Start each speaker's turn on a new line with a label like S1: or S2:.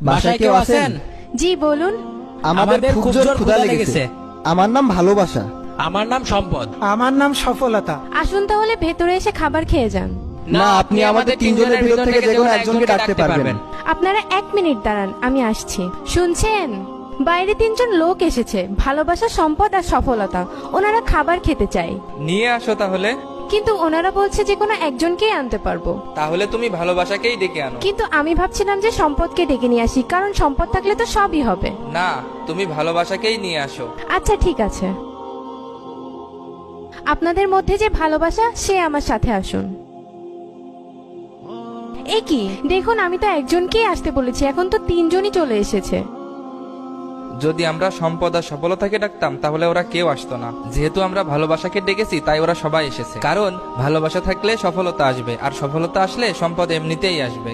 S1: বাসায় কেউ আছেন?
S2: জি বলুন।
S1: আমাদের খুব জোর ক্ষুধা লেগেছে।
S3: আমার নাম ভালোবাসা।
S4: আমার নাম সম্পদ।
S5: আমার নাম সফলতা।
S2: আসুন তাহলে ভেতরে এসে খাবার খেয়ে যান।
S3: না, আপনি আমাদের তিনজনের ভিতর থেকে যে কোনো একজনকে ডাকতে পারবেন।
S2: আপনারা 1 মিনিট দাঁড়ান, আমি আসছি। শুনছেন, বাইরে 3জন লোক এসেছে, ভালোবাসা, সম্পদ আর সফলতা। ওনারা খাবার খেতে চায়,
S6: নিয়ে আসো তাহলে।
S2: কিন্তু ওনারা বলছে যে কোনো একজনকেই আনতে পারবো।
S6: তাহলে তুমি ভালোবাসাকেই ডেকে আনো।
S2: কিন্তু আমি ভাবছিলাম যে সম্পদকে ডেকে নিয়ে আসি, কারণ সম্পদ থাকলে তো সবই হবে।
S6: না, তুমি ভালোবাসাকেই নিয়ে আসো।
S2: আচ্ছা ঠিক আছে, আপনাদের মধ্যে যে ভালোবাসা সে আমার সাথে আসুন। এ কি দেখুন, আমি তো একজনকেই আসতে বলেছি, এখন তো 3জনই চলে এসেছে।
S6: যদি আমরা সম্পদ আর সফলতাকে ডাকতাম তাহলে ওরা কেউ আসতো না। যেহেতু আমরা ভালোবাসাকে ডেকেছি তাই ওরা সবাই এসেছে, কারণ ভালোবাসা থাকলে সফলতা আসবে, আর সফলতা আসলে সম্পদ এমনিতেই আসবে।